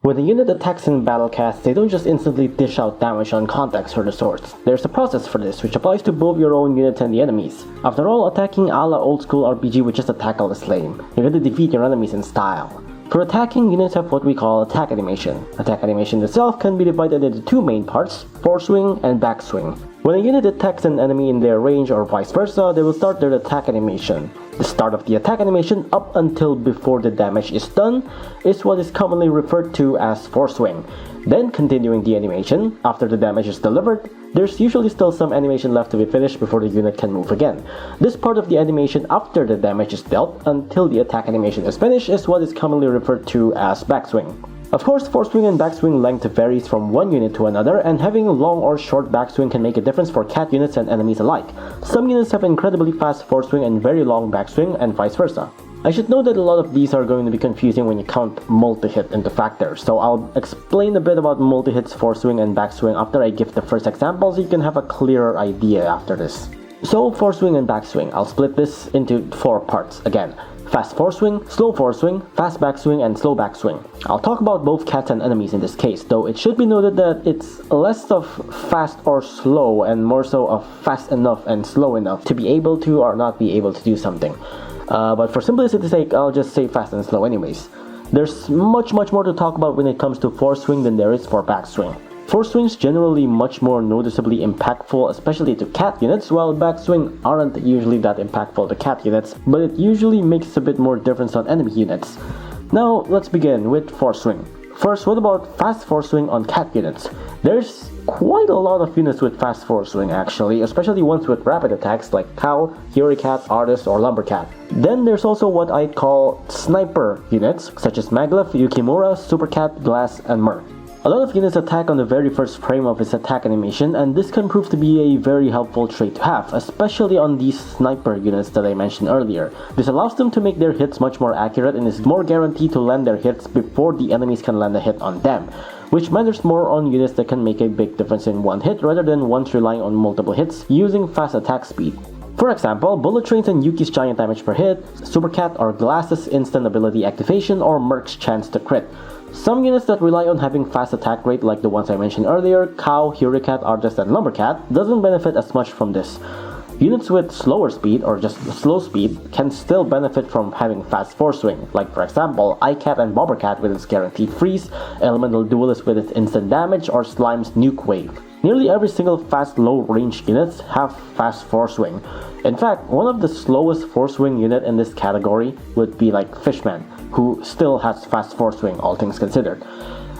When a unit attacks in battle cast, they don't just instantly dish out damage on contacts or the sorts. There's a process for this, which applies to both your own units and the enemies. After all, attacking a la old school RPG with just a tackle is lame. You gotta defeat your enemies in style. For attacking, units have what we call attack animation. Attack animation itself can be divided into two main parts, Foreswing and Backswing. When a unit attacks an enemy in their range or vice versa, they will start their attack animation. The start of the attack animation up until before the damage is done is what is commonly referred to as Foreswing. Then continuing the animation, after the damage is delivered, there's usually still some animation left to be finished before the unit can move again. This part of the animation after the damage is dealt until the attack animation is finished is what is commonly referred to as Backswing. Of course, Foreswing and Backswing length varies from one unit to another, and having long or short Backswing can make a difference for cat units and enemies alike. Some units have incredibly fast Foreswing and very long Backswing, and vice versa. I should note that a lot of these are going to be confusing when you count Multihit into factors, so I'll explain a bit about Multihit's Foreswing and Backswing after I give the first example so you can have a clearer idea after this. So, Foreswing and Backswing, I'll split this into 4 parts again. Fast Foreswing, Slow Foreswing, Fast Backswing, and Slow Backswing. I'll talk about both cats and enemies in this case, though it should be noted that it's less of fast or slow and more so of fast enough and slow enough to be able to or not be able to do something. But for simplicity's sake, I'll just say fast and slow anyways. There's much more to talk about when it comes to Foreswing than there is for Backswing. Foreswing's generally much more noticeably impactful, especially to cat units, while Backswing aren't usually that impactful to cat units, but it usually makes a bit more difference on enemy units. Now, let's begin with Foreswing. First, what about Fast Foreswing on cat units? There's quite a lot of units with Fast Foreswing actually, especially ones with rapid attacks like Cow, Hurricat, r.ost, or Lumbercat. Then there's also what I'd call Sniper units, such as Maglev, Yukimura, Supercat, Glass, and Mer. A lot of units attack on the very first frame of its attack animation, and this can prove to be a very helpful trait to have, especially on these sniper units that I mentioned earlier. This allows them to make their hits much more accurate and is more guaranteed to land their hits before the enemies can land a hit on them, which matters more on units that can make a big difference in one hit rather than ones relying on multiple hits using fast attack speed. For example, Bullet Train's and Yuki's giant damage per hit, Supercat or Glass's instant ability activation, or Merc's chance to crit. Some units that rely on having fast attack rate like the ones I mentioned earlier, Cow, Hurricat, r.ost, and Lumbercat, doesn't benefit as much from this. Units with slower speed or just slow speed can still benefit from having fast Foreswing, like for example iCat and Bobbercat with its guaranteed freeze, Elemental Duelist with its instant damage, or Slime's Nuke Wave. Nearly every single fast low-range units have fast Foreswing. In fact, one of the slowest Foreswing unit in this category would be like Fishman, who still has fast Foreswing, all things considered.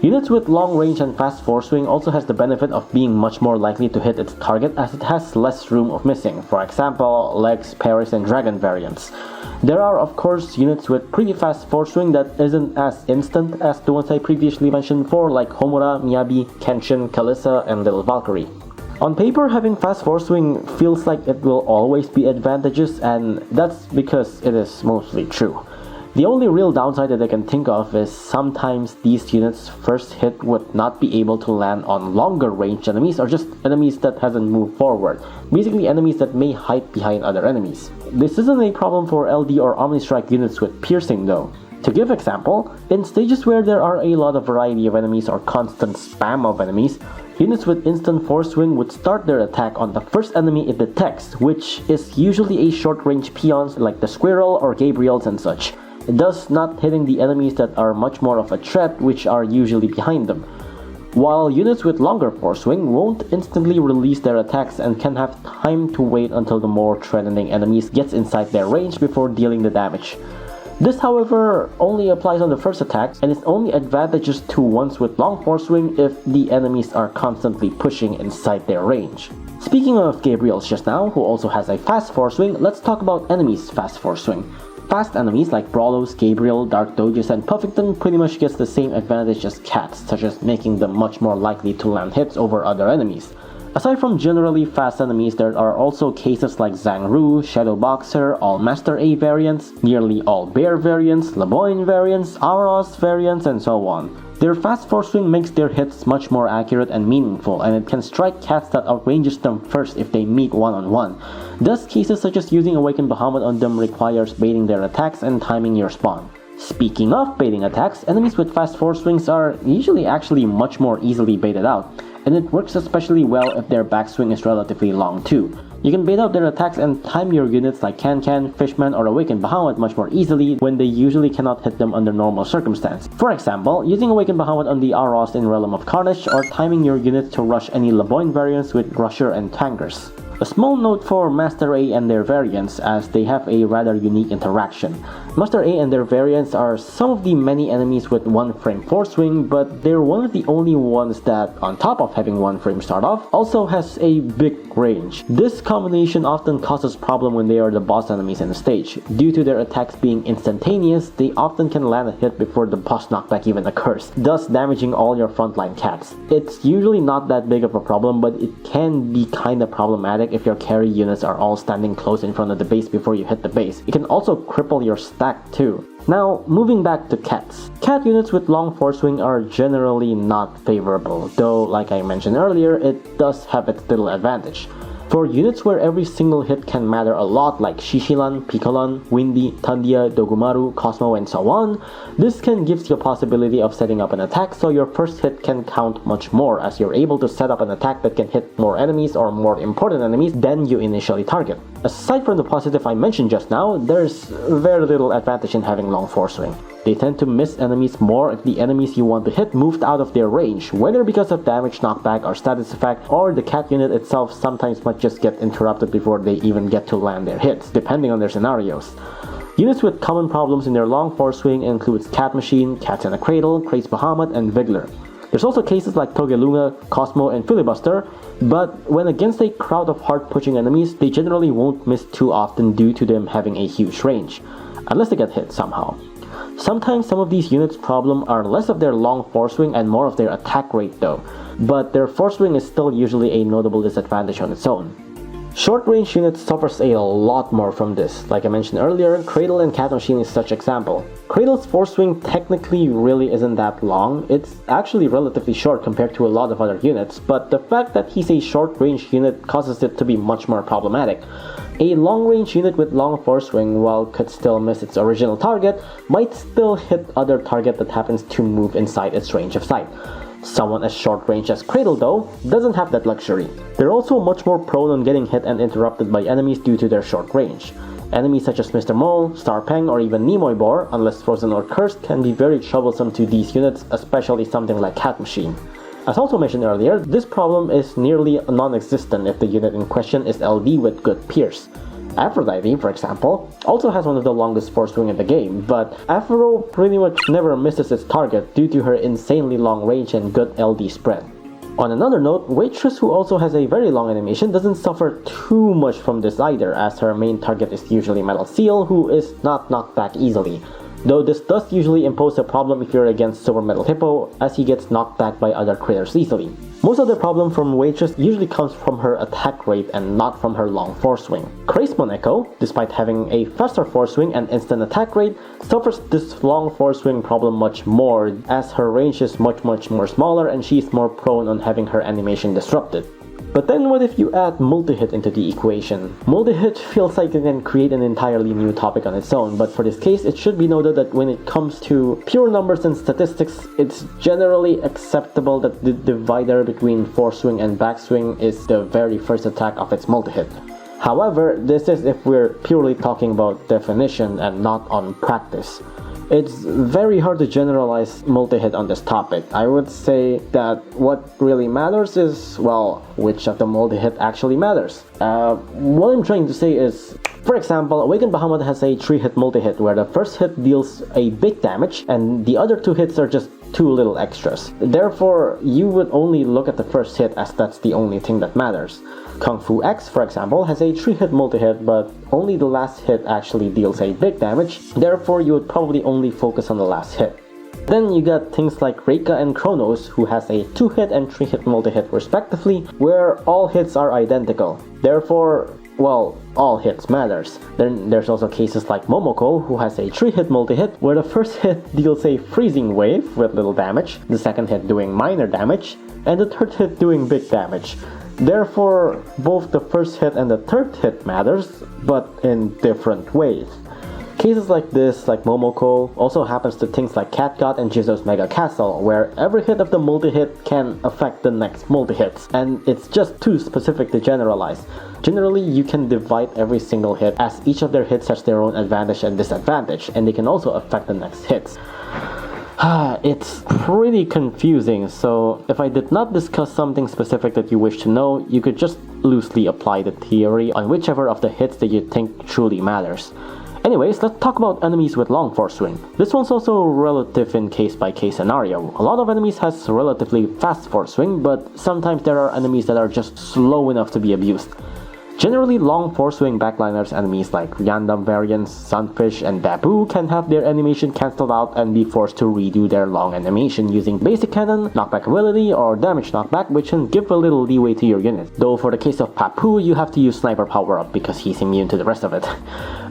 Units with long range and fast Foreswing also has the benefit of being much more likely to hit its target as it has less room of missing, for example, Legs, Paris, and Dragon variants. There are of course units with pretty fast Foreswing that isn't as instant as the ones I previously mentioned before, like Homura, Miyabi, Kenshin, Kalissa, and Little Valkyrie. On paper, having fast Foreswing feels like it will always be advantageous, and that's because it is mostly true. The only real downside that I can think of is sometimes these units' first hit would not be able to land on longer range enemies or just enemies that hasn't moved forward, basically enemies that may hide behind other enemies. This isn't a problem for LD or Omnistrike units with piercing though. To give example, in stages where there are a lot of variety of enemies or constant spam of enemies, units with instant Foreswing would start their attack on the first enemy it detects, which is usually a short-range peons like the Squirrel or Gabriels and such, thus not hitting the enemies that are much more of a threat, which are usually behind them. While units with longer Foreswing won't instantly release their attacks and can have time to wait until the more threatening enemies gets inside their range before dealing the damage. This, however, only applies on the first attack and is only advantageous to ones with long Foreswing if the enemies are constantly pushing inside their range. Speaking of Gabriels just now, who also has a fast Foreswing, let's talk about enemies' fast Foreswing. Fast enemies like Brawlos, Gabriel, Dark Doges, and Puffington pretty much gets the same advantage as cats, such as making them much more likely to land hits over other enemies. Aside from generally fast enemies, there are also cases like Zangru, Shadow Boxer, all Master A variants, nearly all Bear variants, Laboyne variants, r.ost variants, and so on. Their fast Foreswing makes their hits much more accurate and meaningful, and it can strike cats that outranges them first if they meet one-on-one. Thus, cases such as using Awakened Bahamut on them requires baiting their attacks and timing your spawn. Speaking of baiting attacks, enemies with fast Foreswings are usually actually much more easily baited out, and it works especially well if their backswing is relatively long too. You can bait out their attacks and time your units like Can, Fishman, or Awakened Bahamut much more easily when they usually cannot hit them under normal circumstances. For example, using Awakened Bahamut on the r.ost in Realm of Carnage, or timing your units to rush any Laboin variants with Rusher and Tankers. A small note for Master A and their variants, as they have a rather unique interaction. Master A and their variants are some of the many enemies with 1 frame Foreswing, but they're one of the only ones that, on top of having 1 frame start off, also has a big range. This combination often causes problem when they are the boss enemies in the stage. Due to their attacks being instantaneous, they often can land a hit before the boss knockback even occurs, thus damaging all your frontline cats. It's usually not that big of a problem, but it can be kinda problematic if your carry units are all standing close in front of the base before you hit the base. It can also cripple your stack too. Now, moving back to cats. Cat units with long Foreswing are generally not favorable, though like I mentioned earlier, it does have its little advantage. For units where every single hit can matter a lot, like Shishilan, Pikolan, Windy, Tandia, Dogumaru, Cosmo, and so on, this can give you a possibility of setting up an attack so your first hit can count much more, as you're able to set up an attack that can hit more enemies or more important enemies than you initially target. Aside from the positive I mentioned just now, there's very little advantage in having long Foreswing. They tend to miss enemies more if the enemies you want to hit moved out of their range, whether because of damage knockback or status effect, or the cat unit itself sometimes might just get interrupted before they even get to land their hits, depending on their scenarios. Units with common problems in their long Foreswing includes Cat Machine, Cats in a Cradle, Craze Bahamut, and Vigler. There's also cases like Togelunga, Cosmo, and Filibuster, but when against a crowd of hard-pushing enemies, they generally won't miss too often due to them having a huge range, unless they get hit somehow. Sometimes some of these units' problem are less of their long Foreswing and more of their attack rate though, but their Foreswing is still usually a notable disadvantage on its own. Short-range units suffers a lot more from this. Like I mentioned earlier, Cradle and Cat Machine is such example. Cradle's Foreswing technically really isn't that long, it's actually relatively short compared to a lot of other units, but the fact that he's a short-range unit causes it to be much more problematic. A long-range unit with long Foreswing, while could still miss its original target, might still hit other target that happens to move inside its range of sight. Someone as short range as Cradle though, doesn't have that luxury. They're also much more prone on getting hit and interrupted by enemies due to their short range. Enemies such as Mr. Mole, Starpeng, or even Nimoy Boar, unless frozen or cursed, can be very troublesome to these units, especially something like Cat Machine. As also mentioned earlier, this problem is nearly non-existent if the unit in question is LD with good Pierce. Aphrodite, for example, also has one of the longest Foreswing in the game, but Aphro pretty much never misses its target due to her insanely long range and good LD spread. On another note, Waitress, who also has a very long animation, doesn't suffer too much from this either, as her main target is usually Metal Seal, who is not knocked back easily. Though this does usually impose a problem if you're against Super Metal Hippo, as he gets knocked back by other critters easily. Most of the problem from Waitress usually comes from her attack rate and not from her long Foreswing. Craze Monaco, despite having a faster Foreswing and instant attack rate, suffers this long Foreswing problem much more, as her range is much more smaller and she is more prone on having her animation disrupted. But then what if you add Multihit into the equation? Multihit feels like it can create an entirely new topic on its own, but for this case it should be noted that when it comes to pure numbers and statistics, it's generally acceptable that the divider between Foreswing and Backswing is the very first attack of its Multihit. However, this is if we're purely talking about definition and not on practice. It's very hard to generalize Multihit on this topic. I would say that what really matters is, well, which of the Multihit actually matters. What I'm trying to say is, for example, Awakened Bahamut has a 3-hit Multihit where the first hit deals a big damage and the other 2 hits are just 2 little extras. Therefore, you would only look at the first hit as that's the only thing that matters. Kung Fu X, for example, has a 3-hit Multihit, but only the last hit actually deals a big damage, therefore you would probably only focus on the last hit. Then you got things like Reika and Kronos, who has a 2-hit and 3-hit Multihit respectively, where all hits are identical. Therefore, well, all hits matters. Then there's also cases like Momoco, who has a 3-hit Multihit, where the first hit deals a freezing wave with little damage, the second hit doing minor damage, and the third hit doing big damage. Therefore, both the first hit and the third hit matters, but in different ways. Cases like this, like Momoco, also happens to things like Catgut and Jizo's Mega Castle, where every hit of the multi-hit can affect the next multi-hits, and it's just too specific to generalize. Generally, you can divide every single hit, as each of their hits has their own advantage and disadvantage, and they can also affect the next hits. It's pretty confusing, so if I did not discuss something specific that you wish to know, you could just loosely apply the theory on whichever of the hits that you think truly matters. Anyways, let's talk about enemies with long Foreswing. This one's also relative in case-by-case scenario. A lot of enemies has relatively fast Foreswing, but sometimes there are enemies that are just slow enough to be abused. Generally, long Foreswing backliners enemies like random variants, Sunfish, and Babu can have their animation cancelled out and be forced to redo their long animation using basic cannon, knockback ability, or damage knockback, which can give a little leeway to your unit. Though for the case of Papu, you have to use sniper power up because he's immune to the rest of it.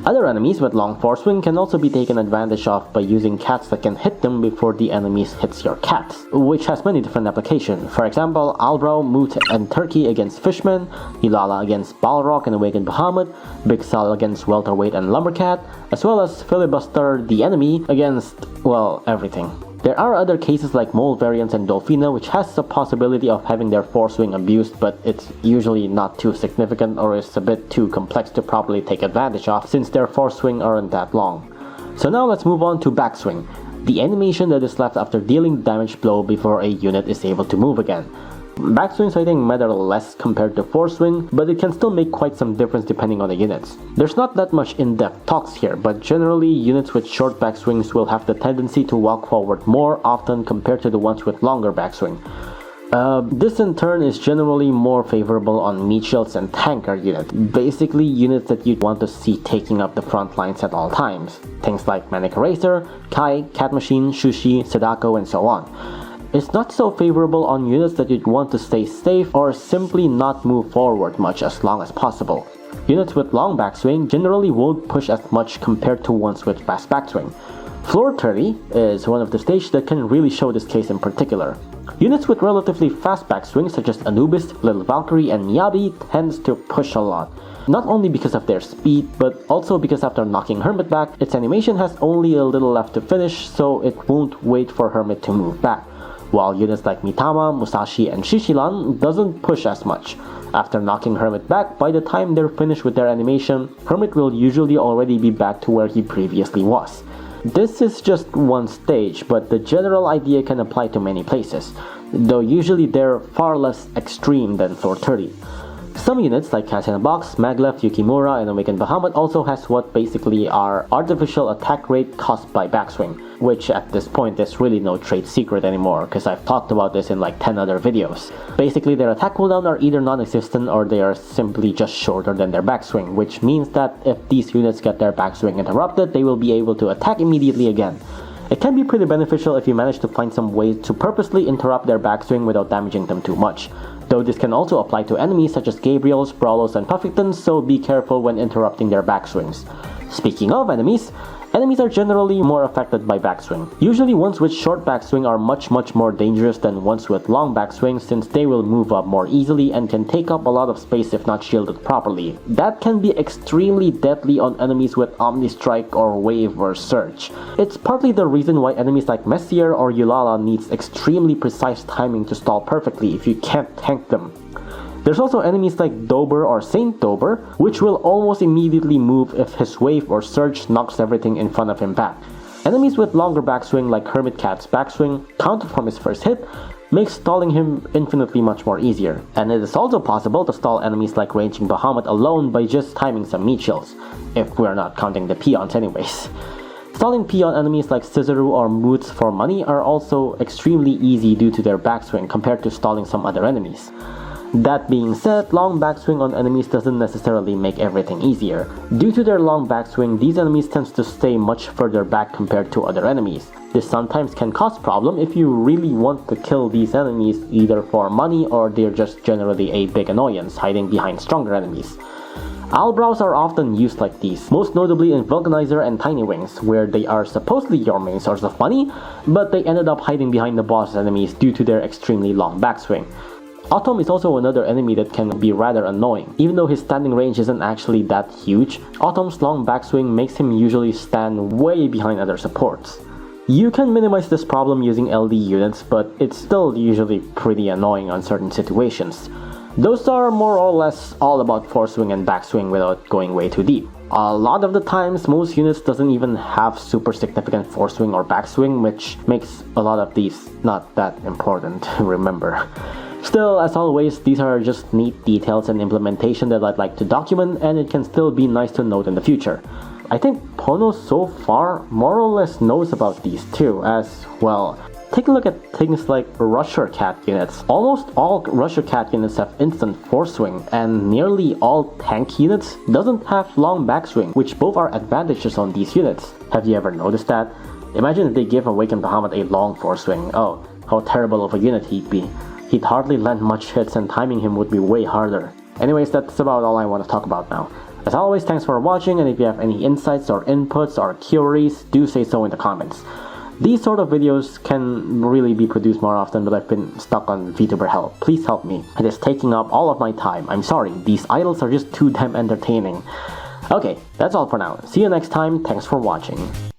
Other enemies with long Foreswing can also be taken advantage of by using cats that can hit them before the enemies hits your cat, which has many different applications. For example, Albrow, Moot, and Turkey against Fishmen, Ilala against Balrog and Awakened Bahamut, Big Sal against Welterweight and Lumbercat, as well as Filibuster the enemy against, well, everything. There are other cases like Mole variants and Dolphina, which has the possibility of having their Foreswing abused, but it's usually not too significant or is a bit too complex to properly take advantage of since their Foreswing aren't that long. So now let's move on to Backswing, the animation that is left after dealing damage blow before a unit is able to move again. Backswings I think matter less compared to Foreswing, but it can still make quite some difference depending on the units. There's not that much in-depth talks here, but generally units with short backswings will have the tendency to walk forward more often compared to the ones with longer backswing. This in turn is generally more favorable on meat shields and tanker units, basically units that you'd want to see taking up the front lines at all times. Things like Manic Eraser, Kai, Cat Machine, Shushi, Sadako, and so on. It's not so favorable on units that you'd want to stay safe or simply not move forward much as long as possible. Units with long backswing generally won't push as much compared to ones with fast backswing. Floor 30 is one of the stages that can really show this case in particular. Units with relatively fast backswing such as Anubis, Little Valkyrie, and Miyabi tends to push a lot. Not only because of their speed, but also because after knocking Hermit back, its animation has only a little left to finish, so it won't wait for Hermit to move back. While units like Mitama, Musashi, and Shishilan doesn't push as much. After knocking Hermit back, by the time they're finished with their animation, Hermit will usually already be back to where he previously was. This is just one stage, but the general idea can apply to many places, though usually they're far less extreme than Floor 30. Some units like Cat in a Box, Maglev, Yukimura, and Awakened Bahamut also has what basically are artificial attack rate caused by backswing, which at this point is really no trade secret anymore because I've talked about this in like 10 other videos. Basically their attack cooldown are either non-existent or they are simply just shorter than their backswing, which means that if these units get their backswing interrupted, they will be able to attack immediately again. It can be pretty beneficial if you manage to find some ways to purposely interrupt their backswing without damaging them too much. Though this can also apply to enemies such as Gabriels, Brawlos, and Puffingtons, so be careful when interrupting their backswings. Speaking of enemies are generally more affected by backswing. Usually ones with short backswing are much more dangerous than ones with long backswing since they will move up more easily and can take up a lot of space if not shielded properly. That can be extremely deadly on enemies with Omni Strike or Wave or Surge. It's partly the reason why enemies like Messier or Eulala needs extremely precise timing to stall perfectly if you can't tank them. There's also enemies like Dober or Saint Dober, which will almost immediately move if his Wave or Surge knocks everything in front of him back. Enemies with longer backswing like Hermit Cat's backswing, counted from his first hit, makes stalling him infinitely much more easier. And it is also possible to stall enemies like Raging Bahamut alone by just timing some meat shields, if we're not counting the peons anyways. Stalling peon enemies like Scissoru or Moots for money are also extremely easy due to their backswing compared to stalling some other enemies. That being said, long backswing on enemies doesn't necessarily make everything easier. Due to their long backswing, these enemies tend to stay much further back compared to other enemies. This sometimes can cause problem if you really want to kill these enemies either for money or they're just generally a big annoyance hiding behind stronger enemies. Albrows are often used like these, most notably in Vulcanizer and Tiny Wings, where they are supposedly your main source of money, but they ended up hiding behind the boss enemies due to their extremely long backswing. Autumn is also another enemy that can be rather annoying. Even though his standing range isn't actually that huge, Autumn's long backswing makes him usually stand way behind other supports. You can minimize this problem using LD units, but it's still usually pretty annoying on certain situations. Those are more or less all about Foreswing and Backswing without going way too deep. A lot of the times, most units doesn't even have super significant Foreswing or Backswing, which makes a lot of these not that important to remember. Still, as always, these are just neat details and implementation that I'd like to document, and it can still be nice to note in the future. I think Pono so far more or less knows about these too, as well. Take a look at things like Rusher Cat units. Almost all Rusher Cat units have instant Foreswing, and nearly all tank units doesn't have long backswing, which both are advantages on these units. Have you ever noticed that? Imagine if they give Awakened Bahamut a long Foreswing. Oh, how terrible of a unit he'd be. He'd hardly land much hits and timing him would be way harder. Anyways, that's about all I want to talk about now. As always, thanks for watching, and if you have any insights or inputs or queries, do say so in the comments. These sort of videos can really be produced more often, but I've been stuck on VTuber hell. Please help me. It is taking up all of my time. I'm sorry, these idols are just too damn entertaining. Okay, that's all for now. See you next time, thanks for watching.